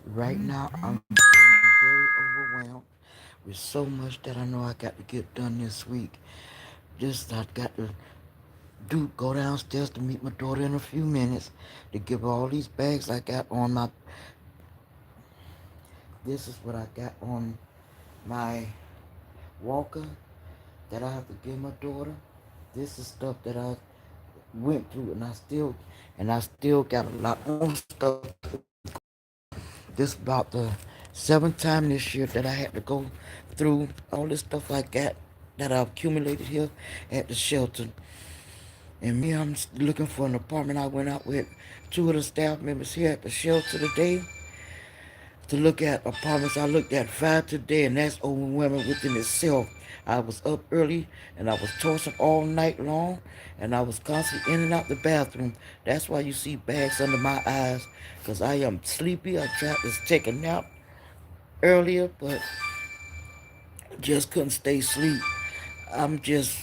Right now, I'm feeling very overwhelmed with so much that I know I got to get done this week. Just I got to go downstairs to meet my daughter in a few minutes to give her all these bags I got on my. This is what I got on my walker that I have to give my daughter. This is stuff that I went through, and I still got a lot more stuff to go through. This about the seventh time this year that I had to go through all this stuff like that I've accumulated here at the shelter. And me, I'm looking for an apartment. I went out with two of the staff members here at the shelter today to look at apartments. I looked at five today, and that's overwhelming within itself. I was up early and I was tossing all night long, and I was constantly in and out the bathroom. That's why you see bags under my eyes, because I am sleepy. I tried to take a nap earlier, but just couldn't stay asleep. I'm just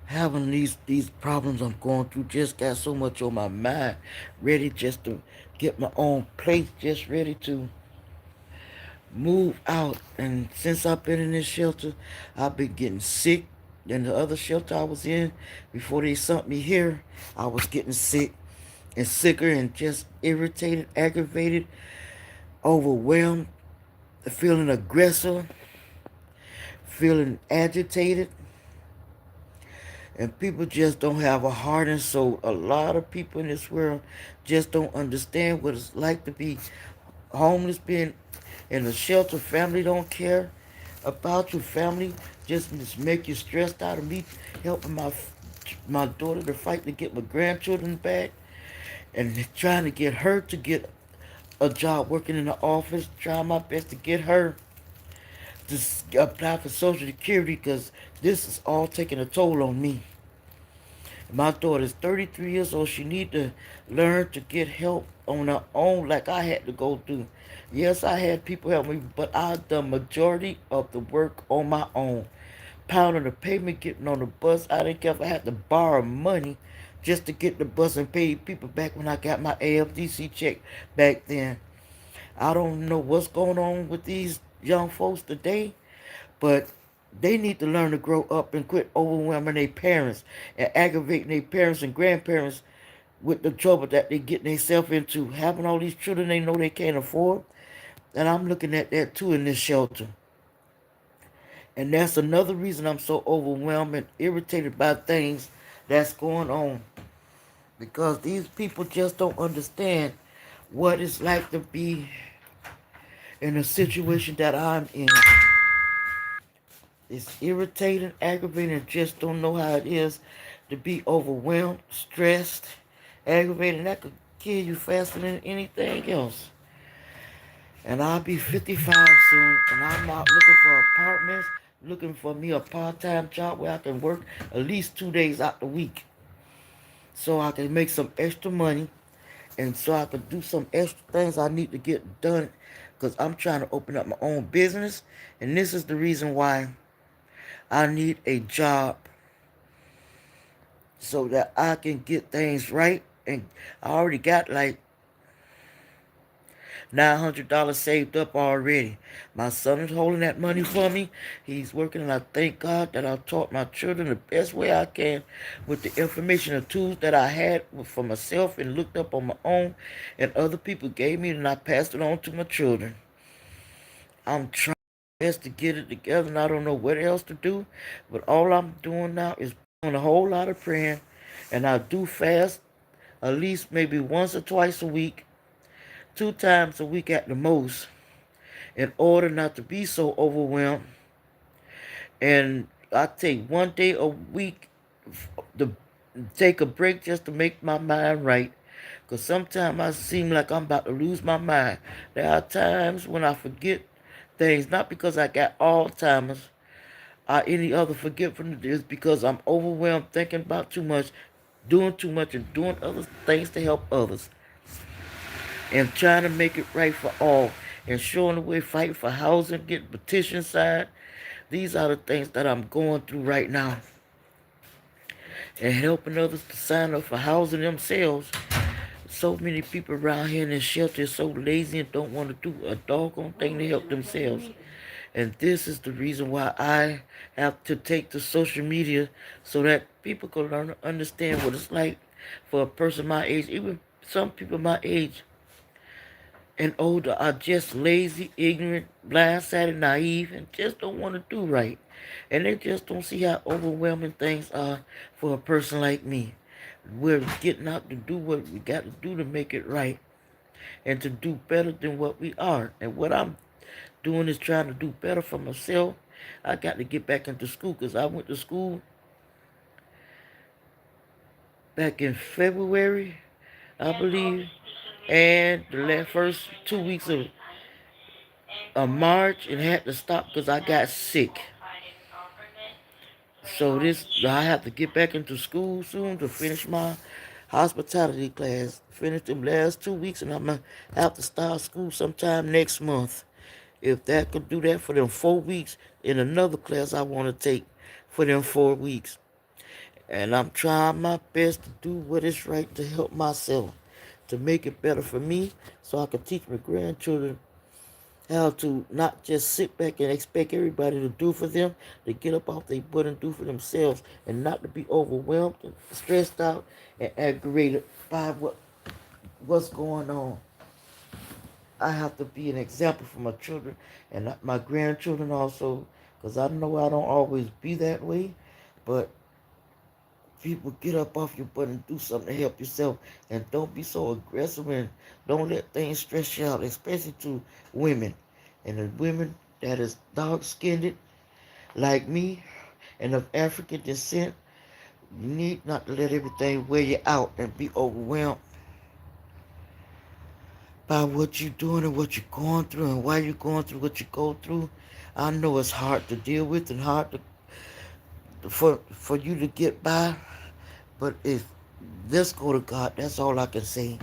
having these problems I'm going through. Just got so much on my mind, ready just to get my own place, just ready to move out. And since I've been in this shelter, I've been getting sick. In the other shelter I was in before they sent me here, I was getting sick and sicker and just irritated, aggravated, overwhelmed, feeling aggressive, feeling agitated. And people just don't have a heart and soul. A lot of people in this world just don't understand what it's like to be homeless, being in a shelter. Family don't care about your family. Just make you stressed out. Of me helping my daughter to fight to get my grandchildren back, and trying to get her to get a job working in the office. Trying my best to get her to apply for Social Security, because this is all taking a toll on me. My daughter's 33 years old. She need to learn to get help on her own like I had to go through. Yes, I had people help me, but I done majority of the work on my own. Pounding the pavement, getting on the bus. I didn't care if I had to borrow money just to get the bus and pay people back when I got my AFDC check back then. I don't know what's going on with these young folks today, but they need to learn to grow up and quit overwhelming their parents and aggravating their parents and grandparents with the trouble that they get themselves into. Having all these children they know they can't afford. And I'm looking at that too in this shelter. And that's another reason I'm so overwhelmed and irritated by things that's going on. Because these people just don't understand what it's like to be in a situation that I'm in. It's irritating, aggravating, and just don't know how it is to be overwhelmed, stressed, aggravated. That could kill you faster than anything else. And I'll be 55 soon, and I'm out looking for apartments, looking for me a part-time job where I can work at least 2 days out the week, so I can make some extra money, and so I can do some extra things I need to get done, because I'm trying to open up my own business, and this is the reason why I need a job, so that I can get things right. And I already got like $900 saved up already. My son is holding that money for me. He's working, and I thank God that I taught my children the best way I can with the information and tools that I had for myself and looked up on my own, and other people gave me, and I passed it on to my children. I'm trying my best to get it together, and I don't know what else to do, but all I'm doing now is doing a whole lot of praying, and I do fast at least maybe once or twice a week, 2 times a week at the most, in order not to be so overwhelmed. And I take one day a week to take a break just to make my mind right. Because sometimes I seem like I'm about to lose my mind. There are times when I forget things, not because I got Alzheimer's or any other forgetfulness, it's because I'm overwhelmed thinking about too much, doing too much, and doing other things to help others, and trying to make it right for all, and showing the way, fighting for housing, getting petitions signed. These are the things that I'm going through right now, and helping others to sign up for housing themselves. So many people around here in this shelter is so lazy and don't want to do a doggone thing to help themselves. And this is the reason why I have to take to social media so that people can learn to understand what it's like for a person my age. Even some people my age and older are just lazy, ignorant, blindsided, naive, and just don't want to do right. And they just don't see how overwhelming things are for a person like me. We're getting out to do what we got to do to make it right and to do better than what we are. And what I'm doing is trying to do better for myself. I got to get back into school because I went to school back in February, I believe, and the first 2 weeks of March and had to stop because I got sick. So I have to get back into school soon to finish my hospitality class. Finish them last 2 weeks and I'm gonna have to start school sometime next month. If that could do that for them 4 weeks in another class I want to take for them 4 weeks. And I'm trying my best to do what is right to help myself, to make it better for me so I can teach my grandchildren how to not just sit back and expect everybody to do for them, to get up off their butt and do for themselves, and not to be overwhelmed and stressed out and aggravated by what's going on. I have to be an example for my children and my grandchildren also, because I know I don't always be that way, but people get up off your butt and do something to help yourself, and don't be so aggressive and don't let things stress you out, especially to women. And the women that is dark-skinned like me and of African descent, you need not to let everything wear you out and be overwhelmed by what you're doing and what you're going through and why you're going through what you go through. I know it's hard to deal with and hard for you to get by, but if let's go to God, that's all I can say.